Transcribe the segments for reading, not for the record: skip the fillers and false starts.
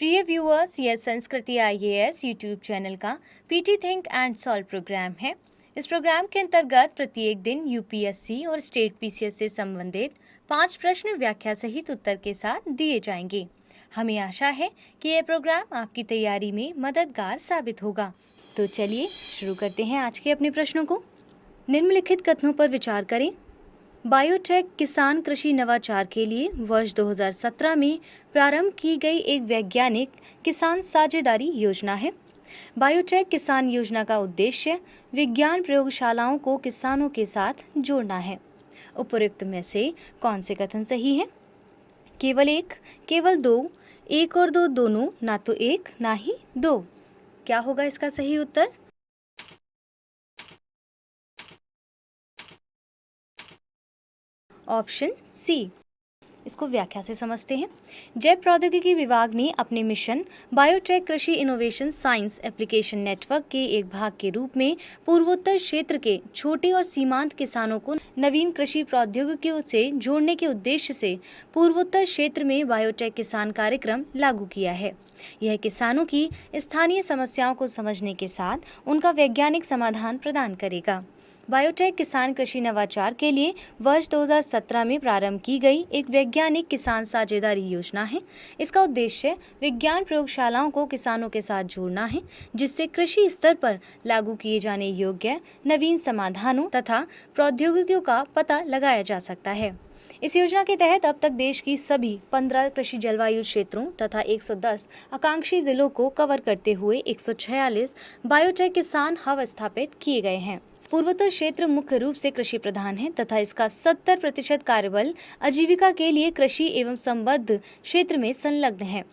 प्रिय व्यूअर्स, यह Sanskriti IAS YouTube channel का PT think and solve programme है। इस प्रोग्राम के अंतर्गत प्रत्येक दिन यूपीएससी और स्टेट पीसीएस से संबंधित 5 प्रश्न व्याख्या सहित उत्तर के साथ दिए जाएंगे। हमें आशा है कि यह प्रोग्राम आपकी तैयारी में मददगार साबित होगा। तो चलिए शुरू करते हैं आज के अपने प्रश्नों को। निम्नलिखित कथनों पर विचार करें। बायोटेक किसान कृषि नवाचार के लिए वर्ष 2017 में प्रारंभ की गई एक वैज्ञानिक किसान साझेदारी योजना है। बायोटेक किसान योजना का उद्देश्य विज्ञान प्रयोगशालाओं को किसानों के साथ जोड़ना है। उपरोक्त में से कौन से कथन सही है? केवल एक, केवल दो, एक और दो दोनों, ना तो एक ना ही दो। क्या होगा इसका सही उत्तर? Option C. इसको व्याख्या से समझते हैं। जैव प्रौद्योगिकी विभाग ने अपने मिशन बायोटेक कृषि इनोवेशन साइंस एप्लीकेशन नेटवर्क के एक भाग के रूप में पूर्वोत्तर क्षेत्र के छोटे और सीमांत किसानों को नवीन कृषि प्रौद्योगिकियों से जोड़ने के उद्देश्य से पूर्वोत्तर क्षेत्र में बायोटेक किसान कार्यक्रम लागू किया है। यह किसानों की स्थानीय समस्याओं को समझने के साथ उनका वैज्ञानिक समाधान प्रदान करेगा। बायोटेक किसान कृषि नवाचार के लिए वर्ष 2017 में प्रारंभ की गई एक वैज्ञानिक किसान साझेदारी योजना है। इसका उद्देश्य विज्ञान प्रयोगशालाओं को किसानों के साथ जोड़ना है, जिससे कृषि स्तर पर लागू किए जाने योग्य नवीन समाधानों तथा प्रौद्योगिकियों का पता लगाया जा सकता है। इस योजना के तहत अब तक देश की सभी 15 कृषि जलवायु क्षेत्रों तथा 110 आकांक्षी जिलों को कवर करते हुए 146 बायोटेक किसान हब स्थापित किए गए हैं। पूर्वोत्तर क्षेत्र मुख्य रूप से कृषि प्रधान है तथा इसका 70% कार्यबल आजीविका के लिए कृषि एवं संबद्ध क्षेत्र में संलग्न है।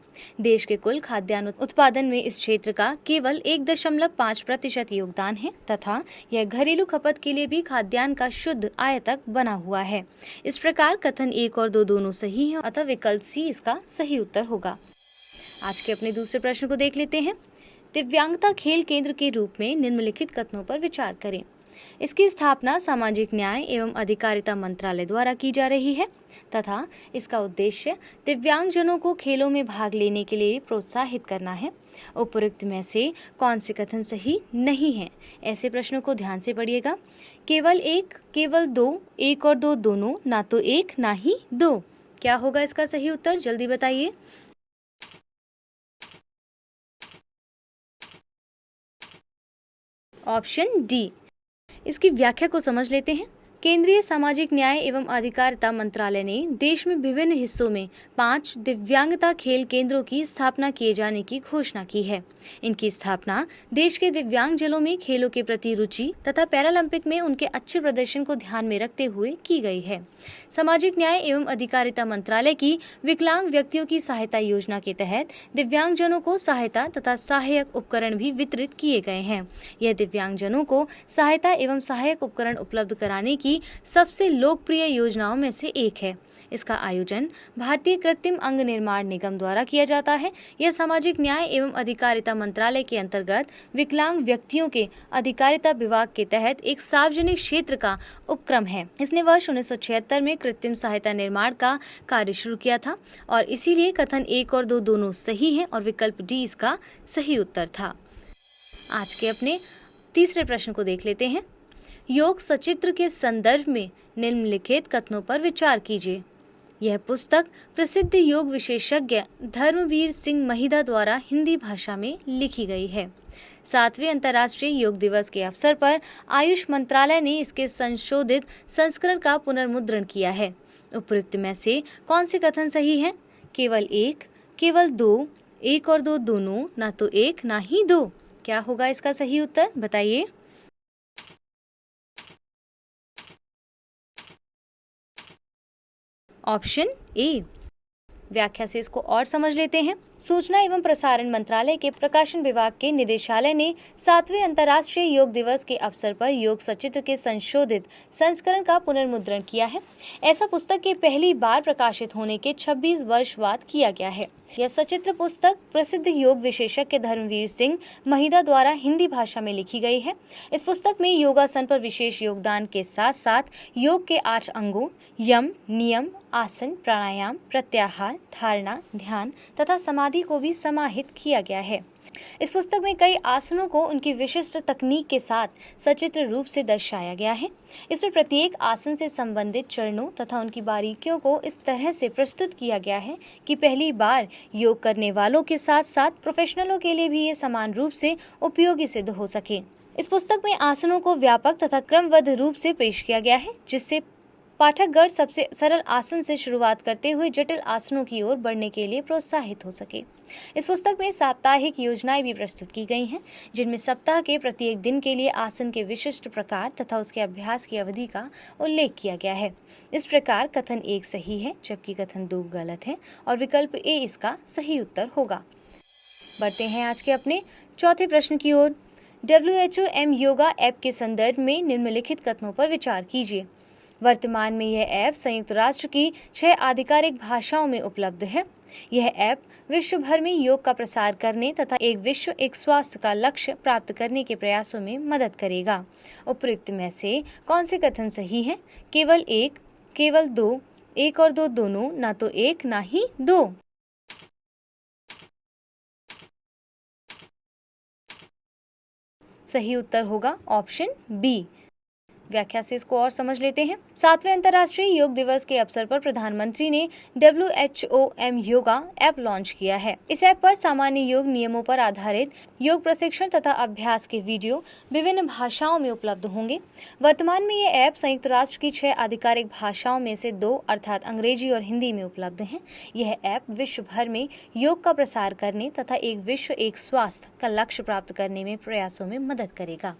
देश के कुल खाद्यान्न उत्पादन में इस क्षेत्र का केवल 1.5% योगदान है तथा यह घरेलू खपत के लिए भी खाद्यान्न का शुद्ध आयातक बना हुआ है। इस प्रकार कथन 1 और 2 दोनों सही हैं, अतः विकल्प सी इसका सही उत्तर होगा। आज के अपने दूसरे प्रश्न को देख लेते हैं। दिव्यांगता खेल केंद्र के रूप में निम्नलिखित कथनों पर विचार करें। इसकी स्थापना सामाजिक न्याय एवं अधिकारिता मंत्रालय द्वारा की जा रही है तथा इसका उद्देश्य दिव्यांगजनों को खेलों में भाग लेने के लिए प्रोत्साहित करना है। उपरोक्त में से कौन से कथन सही नहीं है? ऐसे प्रश्नों को ध्यान से पढ़िएगा। केवल एक, केवल दो, एक और दो दोनों, ना तो एक ना ही दो। क्या होगा इसका सही उत्तर? जल्दी बताइए। Option D. इसकी व्याख्या को समझ लेते हैं। केंद्रीय सामाजिक न्याय एवं अधिकारिता मंत्रालय ने देश में विभिन्न हिस्सों में 5 दिव्यांगता खेल केंद्रों की स्थापना किए जाने की घोषणा की है। इनकी स्थापना देश के दिव्यांगजनों में खेलों के प्रति रुचि तथा पैरालंपिक में उनके अच्छे प्रदर्शन को ध्यान में रखते हुए की गई है। सामाजिक न्याय एवं अधिकारिता मंत्रालय की विकलांग व्यक्तियों की सहायता योजना के तहत दिव्यांगजनों को सहायता तथा सहायक उपकरण भी वितरित किए गए हैं। यह दिव्यांगजनों को सहायता एवं सहायक उपकरण उपलब्ध कराने की सबसे लोकप्रिय योजनाओं में से एक है। इसका आयोजन भारतीय कृत्रिम अंग निर्माण निगम द्वारा किया जाता है। यह सामाजिक न्याय एवं अधिकारिता मंत्रालय के अंतर्गत विकलांग व्यक्तियों के अधिकारिता विभाग के तहत एक सार्वजनिक क्षेत्र का उपक्रम है। इसने वर्ष 1976 में कृत्रिम सहायता निर्माण का कार्य शुरू किया था और इसीलिए कथन 1 और 2 दोनों सही हैं और विकल्प डी इसका सही उत्तर था। आज के अपने तीसरे प्रश्न को देख लेते हैं। योग सचित्र के संदर्भ में निम्नलिखित कथनों पर विचार कीजिए। यह पुस्तक प्रसिद्ध योग विशेषज्ञ धर्मवीर सिंह महिदा द्वारा हिंदी भाषा में लिखी गई है। 7वें अंतर्राष्ट्रीय योग दिवस के अवसर पर आयुष मंत्रालय ने इसके संशोधित संस्करण का पुनर्मुद्रण किया है। उपरोक्त में से कौन से कथन सही है? केवल एक, केवल दो, एक और दो दोनों, ना तो एक ना ही दो। क्या होगा इसका सही उत्तर? बताइए। Option A. व्याख्या से इसको और समझ लेते हैं। सूचना एवं प्रसारण मंत्रालय के प्रकाशन विभाग के निदेशालय ने 7वें अंतर्राष्ट्रीय योग दिवस के अवसर पर योग सचित्र के संशोधित संस्करण का पुनर्मुद्रण किया है। ऐसा पुस्तक के पहली बार प्रकाशित होने के 26 वर्ष बाद किया गया है। यह सचित्र पुस्तक प्रसिद्ध योग विशेषज्ञ धर्मवीर सिंह महिदा द्वारा हिंदी भाषा में लिखी गई है। इस पुस्तक में योगासन पर विशेष योगदान के साथ साथ योग के 8 अंगों यम, नियम, आसन, प्राणायाम, प्रत्याहार, धारणा, ध्यान तथा समाधि को भी समाहित किया गया है। इस पुस्तक में कई आसनों को उनकी विशिष्ट तकनीक के साथ सचित्र रूप से दर्शाया गया है। इसमें प्रत्येक आसन से संबंधित चरणों तथा उनकी बारीकियों को इस तरह से प्रस्तुत किया गया है कि पहली बार योग करने वालों के साथ साथ प्रोफेशनलों के लिए भी ये समान रूप से उपयोगी सिद्ध हो सके। इस पुस्तक में आसनों को व्यापक तथा क्रमबद्ध रूप से पेश किया गया है, जिससे पाठकगण सबसे सरल आसन से शुरुआत करते हुए जटिल आसनों की ओर बढ़ने के लिए प्रोत्साहित हो सके। इस पुस्तक में साप्ताहिक योजनाएं भी प्रस्तुत की गई हैं, जिनमें सप्ताह के प्रत्येक दिन के लिए आसन के विशिष्ट प्रकार तथा उसके अभ्यास की अवधि का उल्लेख किया गया है। इस प्रकार कथन 1 सही है, जबकि कथन 2 गलत है और विकल्प ए इसका सही उत्तर होगा। बढ़ते हैं आज के अपने चौथे प्रश्न की ओर। WHO एम योगा ऐप के संदर्भ में निम्नलिखित कथनों पर विचार कीजिए। वर्तमान में यह ऐप संयुक्त राष्ट्र की 6 आधिकारिक भाषाओं में उपलब्ध है। यह ऐप विश्व भर में योग का प्रसार करने तथा एक विश्व एक स्वास्थ्य का लक्ष्य प्राप्त करने के प्रयासों में मदद करेगा। उपयुक्त में से कौन से कथन सही हैं? केवल 1, केवल 2, 1 और 2 दोनों, ना तो 1 ना ही 2। सही उत्तर होगा ऑप्शन बी। व्याख्या से इसको और समझ लेते हैं। 7वें अंतर्राष्ट्रीय योग दिवस के अवसर पर प्रधानमंत्री ने WHO M yoga app launch किया है। इस ऐप पर सामान्य योग नियमों पर आधारित योग प्रशिक्षण तथा अभ्यास के वीडियो विभिन्न भाषाओं में उपलब्ध होंगे। वर्तमान में ये ऐप संयुक्त राष्ट्र की 6 आधिकारिक भाषाओं में से 2 अर्थात अंग्रेजी और हिंदी में उपलब्ध है। यह ऐप विश्व भर में योग का प्रसार करने तथा एक विश्व एक स्वास्थ्य का लक्ष्य प्राप्त करने में प्रयासों में मदद करेगा।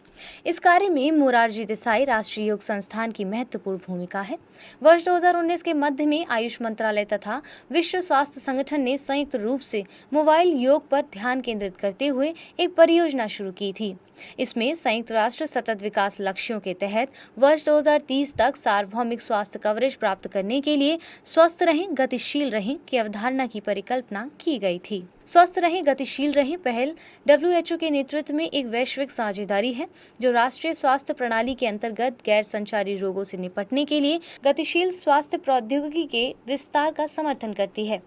इस कार्य में मोरारजी देसाई राष्ट्रीय योग संस्थान की महत्वपूर्ण भूमिका है। वर्ष 2019 के मध्य में आयुष मंत्रालय तथा विश्व स्वास्थ्य संगठन ने संयुक्त रूप से मोबाइल योग पर ध्यान केंद्रित करते हुए एक परियोजना शुरू की थी। इसमें संयुक्त राष्ट्र सतत विकास लक्ष्यों के तहत वर्ष 2030 तक सार्वभौमिक स्वास्थ्य कवरेज प्राप्त करने के लिए स्वस्थ रहें, गतिशील रहें की अवधारणा की परिकल्पना की गई थी। स्वस्थ रहें, गतिशील रहें पहल WHO के नेतृत्व में एक वैश्विक साझेदारी है, जो राष्ट्रीय स्वास्थ्य प्रणाली के अंतर्गत गैर संचारी रोगों से निपटने के लिए गतिशील स्वास्थ्य प्रौद्योगिकी के विस्तार का समर्थन करती है।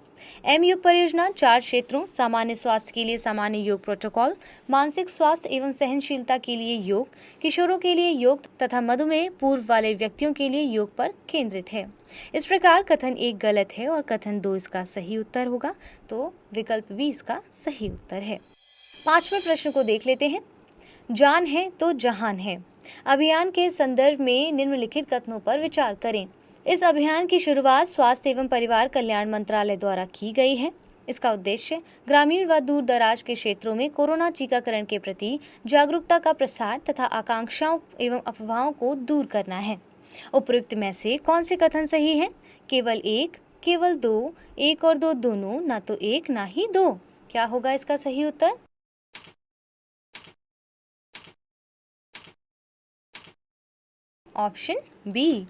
एम योग परियोजना 4 क्षेत्रों सामान्य स्वास्थ्य के लिए सामान्य योग प्रोटोकॉल, मानसिक स्वास्थ्य एवं सहनशीलता के लिए योग, किशोरों के लिए योग तथा मधुमेह पूर्व वाले व्यक्तियों के लिए योग पर केंद्रित है। इस प्रकार कथन 1 गलत है और कथन 2 इसका सही उत्तर होगा, तो विकल्प बी इसका सही उत्तर है। 5वें प्रश्न को देख लेते हैं। जान है तो जहान है अभियान के संदर्भ में निम्नलिखित कथनों पर विचार करें। इस अभियान की शुरुआत स्वास्थ्य एवं परिवार कल्याण मंत्रालय द्वारा की गई है। इसका उद्देश्य ग्रामीण व दूर दराज के क्षेत्रों में कोरोना टीकाकरण के प्रति जागरूकता का प्रसार तथा आकांक्षाओं एवं अफवाहों को दूर करना है। उपयुक्त में से कौन से कथन सही हैं? केवल 1, केवल 2, 1 और 2 दोनों, ना तो 1 ना ही 2। क्या होगा इसका सही उत्तर? Option B.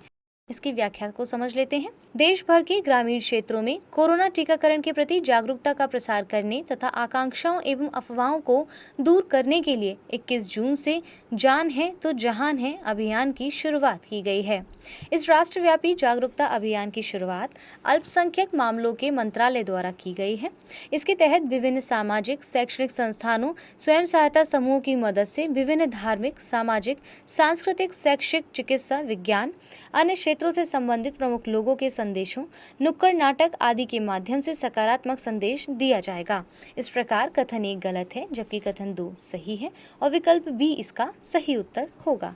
इसकी व्याख्या को समझ लेते हैं। देश भर के ग्रामीण क्षेत्रों में कोरोना टीकाकरण के प्रति जागरूकता का प्रसार करने तथा आकांक्षाओं एवं अफवाहों को दूर करने के लिए 21 जून से जान है तो जहान है अभियान की शुरुआत की गई है। इस राष्ट्रव्यापी जागरूकता अभियान की शुरुआत अल्पसंख्यक मामलों के मंत्रालय द्वारा की गई है। इसके तहत विभिन्न सामाजिक शैक्षणिक संस्थानों, स्वयं सहायता समूहों की मदद से विभिन्न धार्मिक, सामाजिक, सांस्कृतिक, शैक्षिक, चिकित्सा, विज्ञान, अन्य क्षेत्रों से संबंधित प्रमुख लोगों के संदेशों, नुक्कड़ नाटक आदि के माध्यम से सकारात्मक संदेश दिया जाएगा। इस प्रकार कथन 1 गलत है, जबकि कथन 2 सही है और विकल्प बी इसका सही उत्तर होगा।